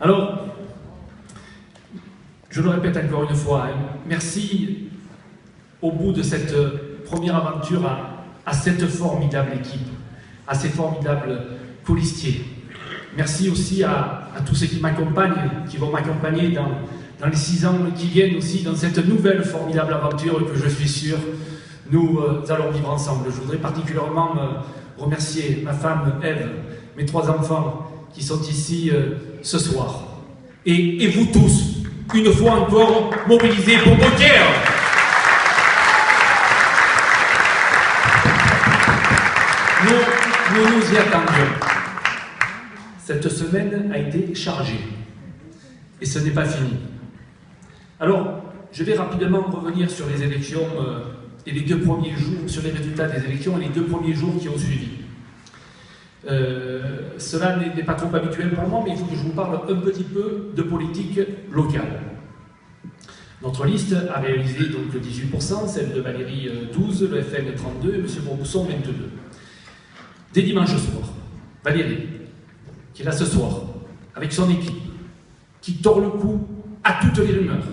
Alors, je le répète encore une fois, merci au bout de cette première aventure à cette formidable équipe, à ces formidables colistiers. Merci aussi à tous ceux qui m'accompagnent, qui vont m'accompagner dans les 6 ans qui viennent aussi, dans cette nouvelle formidable aventure que je suis sûr nous allons vivre ensemble. Je voudrais particulièrement remercier ma femme Ève, mes 3 enfants qui sont ici ce soir. Et vous tous, une fois encore, mobilisés pour Beaucaire. Nous y attendions. Cette semaine a été chargée. Et ce n'est pas fini. Alors, je vais rapidement revenir sur les élections et les 2 premiers jours, sur les résultats des élections et les 2 premiers jours qui ont suivi. Cela n'est pas trop habituel pour moi, mais il faut que je vous parle un petit peu de politique locale. Notre liste a réalisé donc 18%, celle de Valérie 12%, le FN 32% et M. Bourbousson 22%. Dès dimanche soir, Valérie, qui est là ce soir, avec son équipe, qui tord le cou à toutes les rumeurs,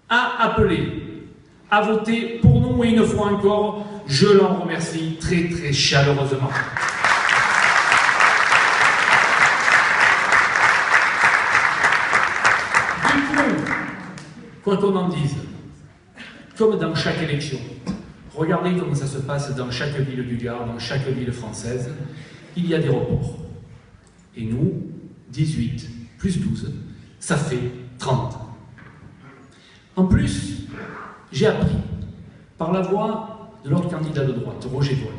a appelé à voter pour nous et une fois encore, je l'en remercie très très chaleureusement. Du coup, quoi qu'on en dise, comme dans chaque élection, regardez comment ça se passe dans chaque ville du Gard, dans chaque ville française, il y a des reports. Et nous, 18 plus 12, ça fait 30. En plus, j'ai appris, par la voix de l'autre candidat de droite, Roger Voile,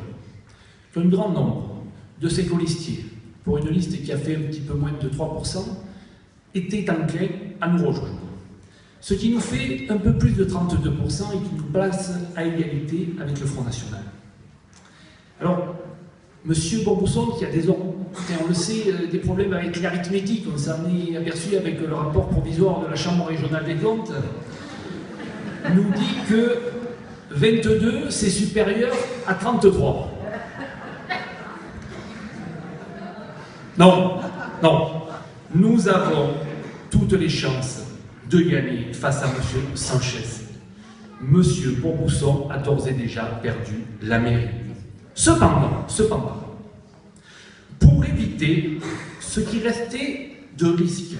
qu'un grand nombre de ces colistiers, pour une liste qui a fait un petit peu moins de 3%, étaient enclins à nous rejoindre. Ce qui nous fait un peu plus de 32% et qui nous place à égalité avec le Front National. Alors, M. Bourbousson, qui a on le sait, des problèmes avec l'arithmétique, on s'en est aperçu avec le rapport provisoire de la Chambre régionale des comptes, nous dit que 22, c'est supérieur à 33. Non, nous avons toutes les chances de gagner face à M. Sanchez. M. Bourbousson a d'ores et déjà perdu la mairie. Cependant, pour éviter ce qui restait de risque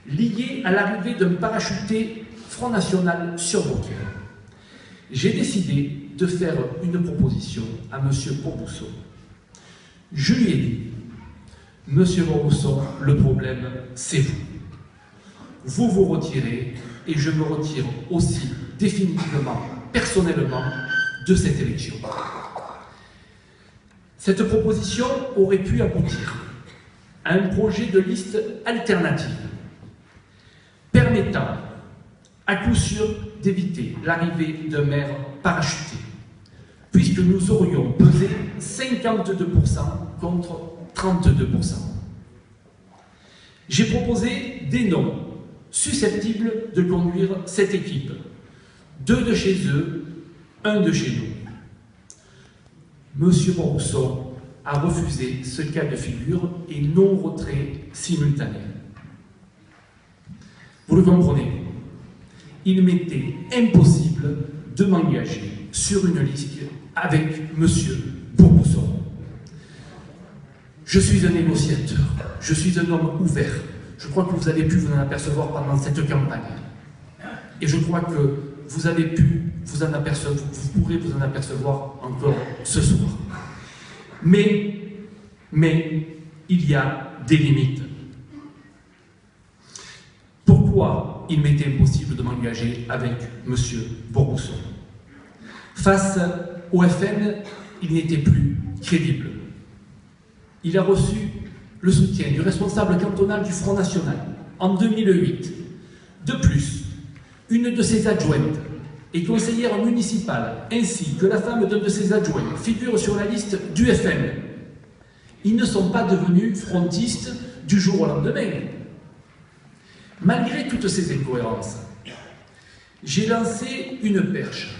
lié à l'arrivée d'un parachuté Front National sur Beaucaire, j'ai décidé de faire une proposition à M. Bourbousson. Je lui ai dit, M. Bourbousson, le problème, c'est vous. Vous vous retirez et je me retire aussi définitivement, personnellement, de cette élection. Cette proposition aurait pu aboutir à un projet de liste alternative permettant à coup sûr d'éviter l'arrivée d'un maire parachuté, puisque nous aurions pesé 52% contre 32%. J'ai proposé des noms susceptibles de conduire cette équipe. 2 de chez eux, 1 de chez nous. M. Bourbousson a refusé ce cas de figure et non-retrait simultané. Vous le comprenez, il m'était impossible de m'engager sur une liste avec M. Bourbousson. Je suis un négociateur, je suis un homme ouvert. Je crois que vous avez pu vous en apercevoir pendant cette campagne. Et je crois que vous avez pu vous en apercevoir, vous pourrez vous en apercevoir encore ce soir. Mais il y a des limites. Pourquoi il m'était impossible de m'engager avec M. Bourbousson? Face au FN, il n'était plus crédible. Il a reçu le soutien du responsable cantonal du Front National en 2008. De plus, une de ses adjointes et conseillère municipale, ainsi que la femme d'un de ses adjoints, figurent sur la liste du FN. Ils ne sont pas devenus frontistes du jour au lendemain. Malgré toutes ces incohérences, j'ai lancé une perche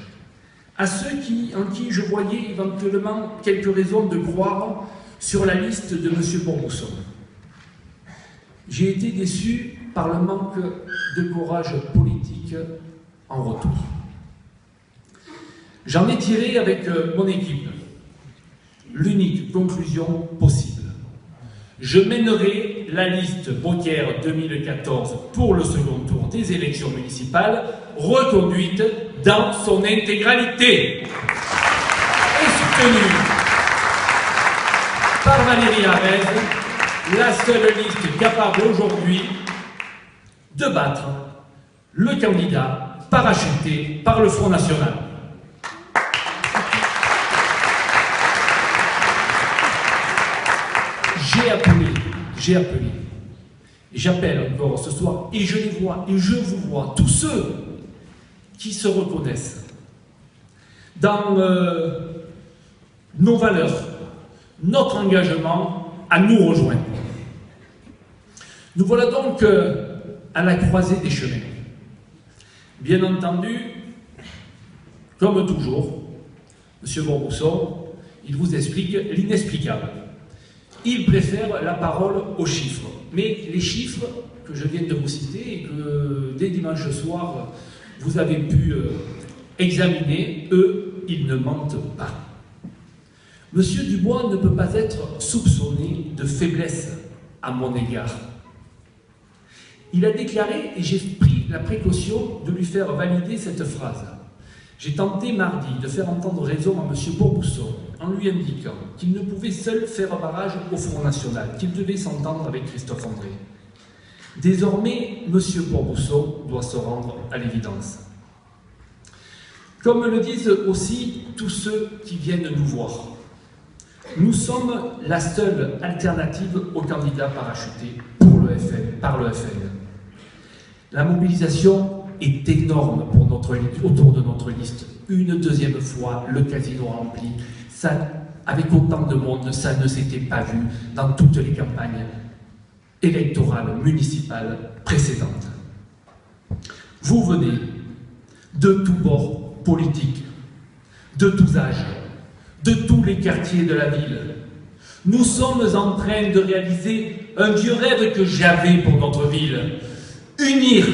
à ceux en qui je voyais éventuellement quelques raisons de croire sur la liste de M. Bourbousson. J'ai été déçu par le manque de courage politique en retour. J'en ai tiré avec mon équipe l'unique conclusion possible. Je mènerai la liste Beaucaire 2014 pour le second tour des élections municipales, reconduite dans son intégralité et soutenue par Valérie Arez, la seule liste capable aujourd'hui de battre le candidat parachuté par le Front National. J'ai appelé, et j'appelle encore ce soir, et je les vois, et je vous vois, tous ceux qui se reconnaissent dans nos valeurs, notre engagement à nous rejoindre. Nous voilà donc à la croisée des chemins. Bien entendu, comme toujours, M. Bourbousson, il vous explique l'inexplicable. Il préfère la parole aux chiffres. Mais les chiffres que je viens de vous citer et que dès dimanche soir vous avez pu examiner, eux, ils ne mentent pas. Monsieur Dubois ne peut pas être soupçonné de faiblesse à mon égard. Il a déclaré, et j'ai pris la précaution de lui faire valider cette phrase. J'ai tenté mardi de faire entendre raison à M. Bourbousson en lui indiquant qu'il ne pouvait seul faire barrage au Front National, qu'il devait s'entendre avec Christophe André. Désormais, M. Bourbousson doit se rendre à l'évidence. Comme le disent aussi tous ceux qui viennent nous voir, nous sommes la seule alternative au candidat parachuté par le FN. La mobilisation est énorme pour autour de notre liste. Une deuxième fois, le casino rempli. Ça, avec autant de monde, ça ne s'était pas vu dans toutes les campagnes électorales, municipales précédentes. Vous venez de tous bords politiques, de tous âges, de tous les quartiers de la ville. Nous sommes en train de réaliser un vieux rêve que j'avais pour notre ville. Unir,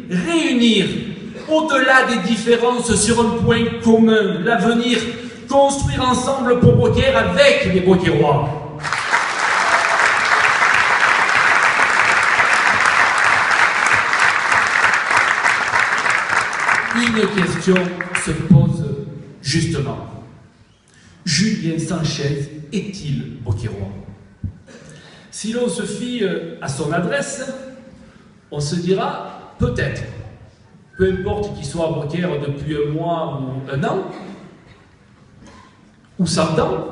réunir, au-delà des différences sur un point commun, l'avenir, construire ensemble pour Beaucaire avec les Beaucairois. Une question se pose justement. Julien Sanchez est-il Beaucairois? Si l'on se fie à son adresse, on se dira peut-être. Peu importe qu'il soit à Beaucaire depuis un mois ou un an, ou 100 ans,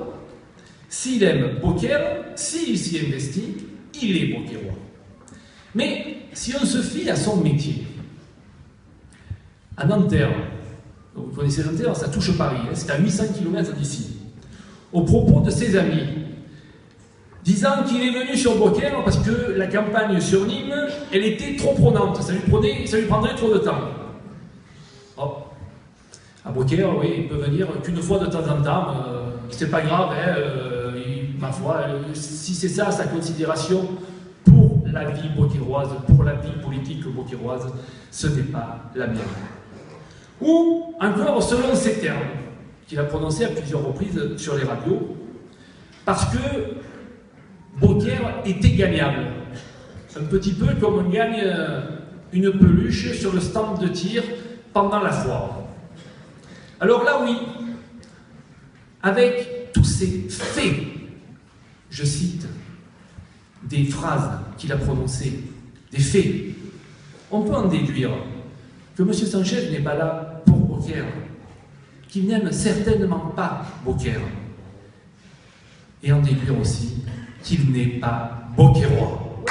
s'il aime Beaucaire, s'il s'y investit, il est Beaucairois. Mais si on se fie à son métier, à Nanterre, vous connaissez Nanterre, ça touche Paris, hein, c'est à 800 km d'ici, au propos de ses amis, disant qu'il est venu sur Beaucaire parce que la campagne sur Nîmes, elle était trop prenante, ça lui prendrait trop de temps. Oh. À Beaucaire, oui, il peut venir qu'une fois de temps en temps, c'est pas grave, hein, ma foi, si c'est ça sa considération pour la vie beaucairoise, pour la vie politique beaucairoise, ce n'est pas la mienne. Ou encore, selon ces termes, qu'il a prononcés à plusieurs reprises sur les radios, parce que Beaucaire était gagnable. Un petit peu comme on gagne une peluche sur le stand de tir pendant la foire. Alors là, oui, avec tous ces faits, je cite des phrases qu'il a prononcées, des faits, on peut en déduire que M. Sanchez n'est pas là pour Beaucaire, qu'il n'aime certainement pas Beaucaire, et en déduire aussi qu'il n'est pas Beaucairois.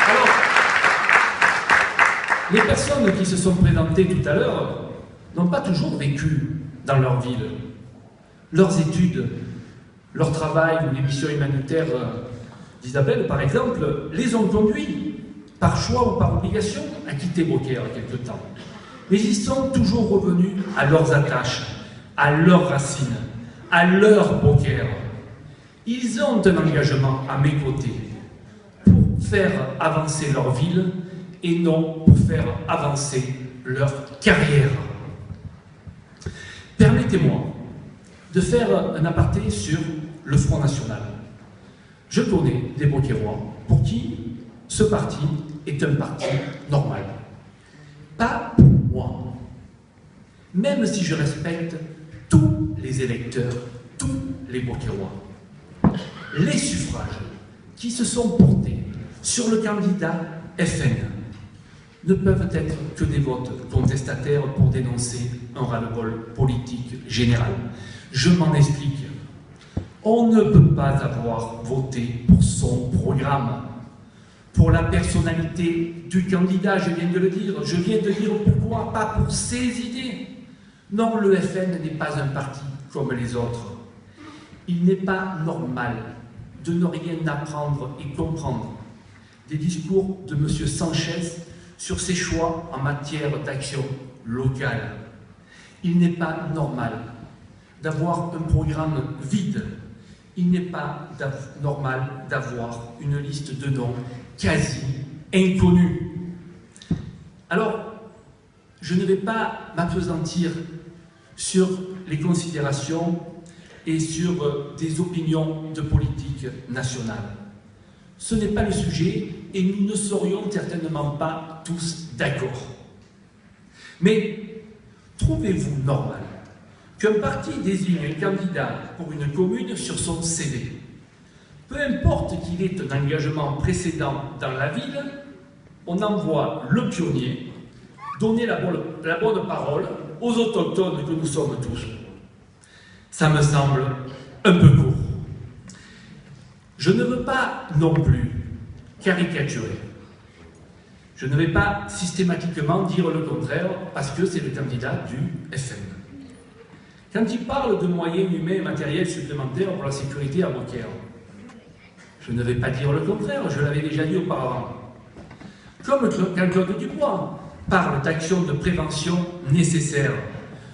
Alors, les personnes qui se sont présentées tout à l'heure n'ont pas toujours vécu dans leur ville. Leurs études, leur travail ou les missions humanitaires d'Isabelle, par exemple, les ont conduits, par choix ou par obligation, à quitter Beaucaire quelque temps. Mais ils sont toujours revenus à leurs attaches, à leurs racines, à leur Beaucaire. Ils ont un engagement à mes côtés pour faire avancer leur ville et non pour faire avancer leur carrière. Permettez-moi de faire un aparté sur le Front National. Je connais des Beaucairois pour qui ce parti est un parti normal. Pas pour moi. Même si je respecte tous les électeurs, tous les Beaucairois. Les suffrages qui se sont portés sur le candidat FN ne peuvent être que des votes contestataires pour dénoncer un ras-le-bol politique général. Je m'en explique. On ne peut pas avoir voté pour son programme, pour la personnalité du candidat, je viens de le dire. Je viens de dire pourquoi pas pour ses idées. Non, le FN n'est pas un parti comme les autres. Il n'est pas normal de ne rien apprendre et comprendre des discours de M. Sanchez sur ses choix en matière d'action locale. Il n'est pas normal d'avoir un programme vide. Il n'est pas normal d'avoir une liste de noms quasi inconnus. Alors, je ne vais pas m'appesantir sur les considérations et sur des opinions de politique nationale. Ce n'est pas le sujet et nous ne serions certainement pas tous d'accord. Mais trouvez-vous normal qu'un parti désigne un candidat pour une commune sur son CV? Peu importe qu'il ait un engagement précédent dans la ville, on envoie le pionnier donner la bonne parole aux autochtones que nous sommes tous. Ça me semble un peu court. Je ne veux pas non plus caricaturer. Je ne vais pas systématiquement dire le contraire parce que c'est le candidat du FN. Quand il parle de moyens humains et matériels supplémentaires pour la sécurité à Beaucaire, je ne vais pas dire le contraire, je l'avais déjà dit auparavant. Comme quand Claude Dubois parle d'actions de prévention nécessaires,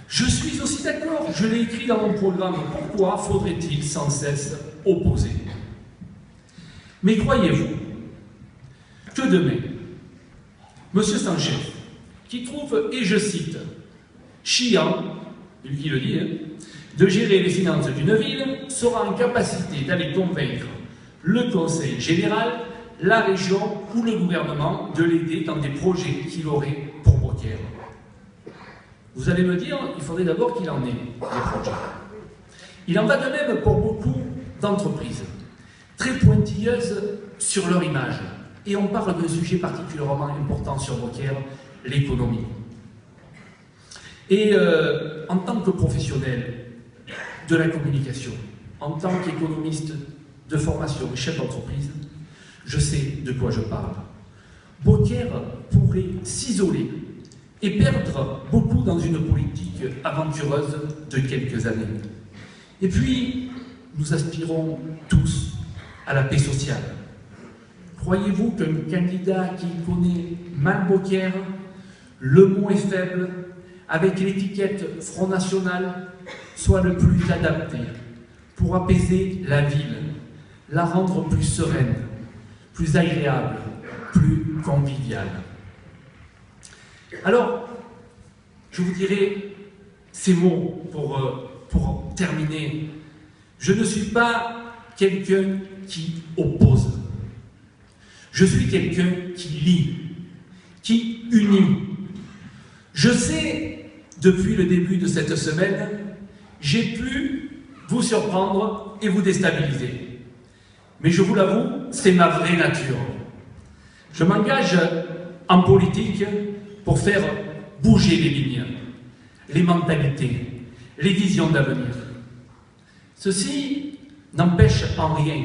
je suis aussi d'accord, je l'ai écrit dans mon programme. Pourquoi faudrait-il sans cesse opposer? Mais croyez-vous que demain, M. Sanchez, qui trouve, et je cite, chiant, lui qui le dit, de gérer les finances d'une ville, sera en capacité d'aller convaincre le Conseil général, la région ou le gouvernement de l'aider dans des projets qu'il aurait pour Beaucaire. Vous allez me dire, il faudrait d'abord qu'il en ait des projets. Il en va de même pour beaucoup d'entreprises, très pointilleuses sur leur image. Et on parle d'un sujet particulièrement important sur Beaucaire, l'économie. Et en tant que professionnel de la communication, en tant qu'économiste de formation et chef d'entreprise, je sais de quoi je parle. Beaucaire pourrait s'isoler et perdre beaucoup dans une politique aventureuse de quelques années. Et puis, nous aspirons tous à la paix sociale. Croyez-vous qu'un candidat qui connaît mal Beaucaire, le mot est faible, avec l'étiquette Front National, soit le plus adapté pour apaiser la ville, la rendre plus sereine, plus agréable, plus conviviale? Alors, je vous dirai ces mots pour terminer. Je ne suis pas quelqu'un qui oppose. Je suis quelqu'un qui lie, qui unit. Je sais, depuis le début de cette semaine, j'ai pu vous surprendre et vous déstabiliser. Mais je vous l'avoue, c'est ma vraie nature. Je m'engage en politique pour faire bouger les lignes, les mentalités, les visions d'avenir. Ceci n'empêche en rien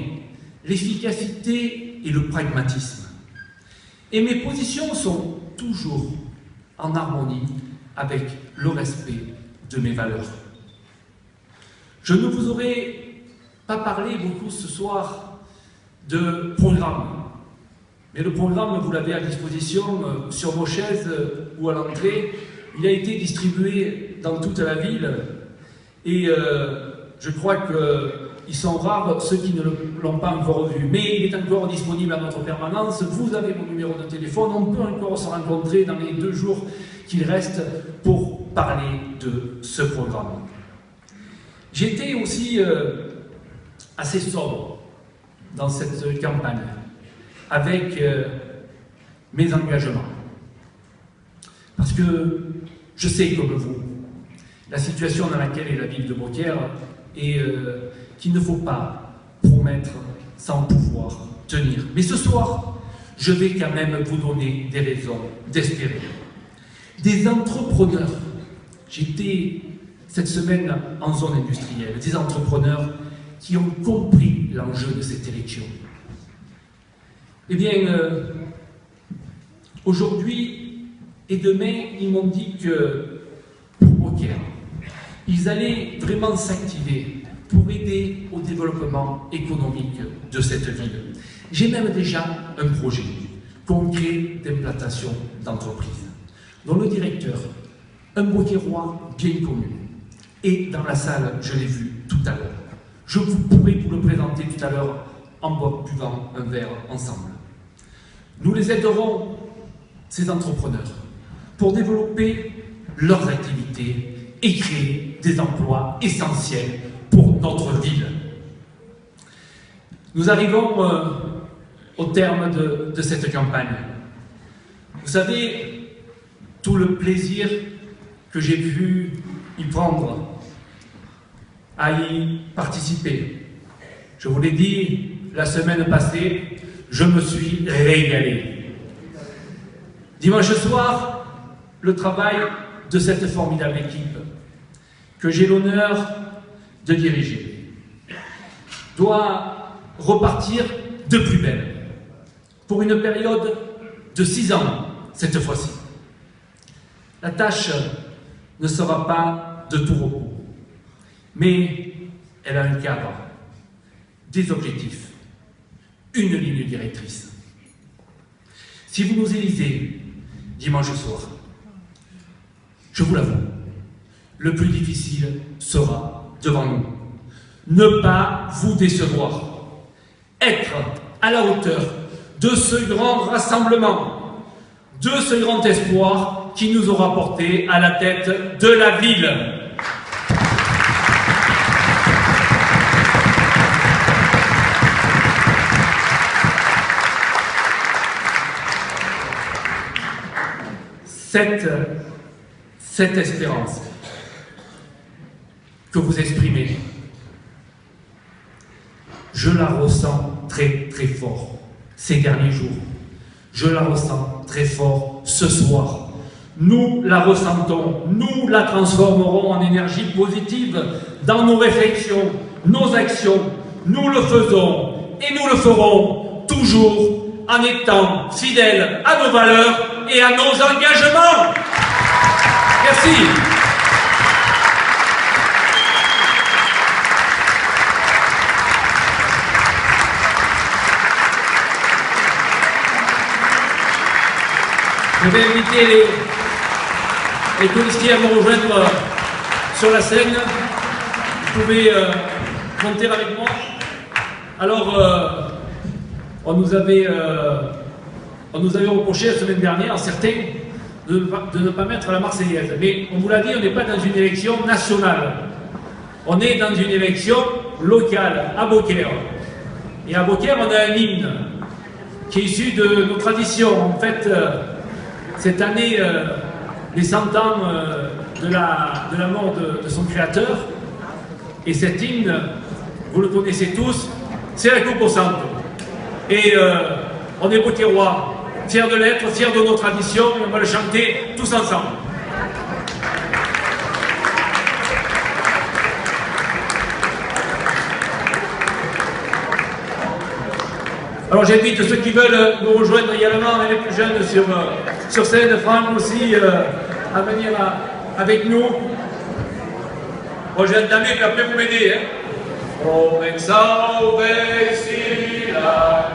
l'efficacité et le pragmatisme. Et mes positions sont toujours en harmonie avec le respect de mes valeurs. Je ne vous aurais pas parlé beaucoup ce soir de programme. Mais le programme, vous l'avez à disposition sur vos chaises ou à l'entrée. Il a été distribué dans toute la ville. Et je crois qu'ils sont rares ceux qui ne l'ont pas encore vu. Mais il est encore disponible à notre permanence. Vous avez mon numéro de téléphone. On peut encore se rencontrer dans les 2 jours qu'il reste pour parler de ce programme. J'étais aussi assez sobre dans cette campagne avec mes engagements. Parce que je sais, comme vous, la situation dans laquelle est la ville de Beaucaire et qu'il ne faut pas promettre sans pouvoir tenir. Mais ce soir, je vais quand même vous donner des raisons d'espérer. Des entrepreneurs, j'étais cette semaine en zone industrielle, des entrepreneurs qui ont compris l'enjeu de cette élection. Eh bien, aujourd'hui et demain, ils m'ont dit que pour Beaucaire, ils allaient vraiment s'activer pour aider au développement économique de cette ville. J'ai même déjà un projet concret d'implantation d'entreprise, dont le directeur, un Beaucairois bien connu, est dans la salle, je l'ai vu tout à l'heure. Je pourrai vous le présenter tout à l'heure en buvant un verre ensemble. Nous les aiderons, ces entrepreneurs, pour développer leurs activités et créer des emplois essentiels pour notre ville. Nous arrivons au terme de cette campagne. Vous savez, tout le plaisir que j'ai pu y prendre, à y participer. Je vous l'ai dit la semaine passée, je me suis régalé. Dimanche soir, le travail de cette formidable équipe que j'ai l'honneur de diriger doit repartir de plus belle pour une période de 6 ans cette fois-ci. La tâche ne sera pas de tout repos, mais elle a un cadre, des objectifs, une ligne directrice. Si vous nous élisez dimanche soir, je vous l'avoue, le plus difficile sera devant nous. Ne pas vous décevoir. Être à la hauteur de ce grand rassemblement, de ce grand espoir qui nous aura porté à la tête de la ville. Cette espérance que vous exprimez, je la ressens très très fort ces derniers jours. Je la ressens très fort ce soir. Nous la ressentons, nous la transformerons en énergie positive dans nos réflexions, nos actions. Nous le faisons et nous le ferons toujours en étant fidèles à nos valeurs et à nos engagements. Merci. Je vais inviter les policiers à me rejoindre sur la scène. Vous pouvez monter avec moi. Alors, on nous avait reproché la semaine dernière, certains, de ne pas mettre la Marseillaise. Mais on vous l'a dit, on n'est pas dans une élection nationale. On est dans une élection locale, à Beaucaire. Et à Beaucaire, on a un hymne qui est issu de nos traditions. En fait, cette année, les 100 ans de la mort de son créateur. Et cet hymne, vous le connaissez tous, c'est la Coupe au Santo. Et on est Beaucairois, fiers de l'être, fiers de nos traditions, et on va le chanter tous ensemble. Alors j'invite ceux qui veulent nous rejoindre également, les plus jeunes sur scène, Franck aussi, à venir avec nous. Bon, j'ai entamé, puis après vous m'aidez. Hein. Comenzau veci la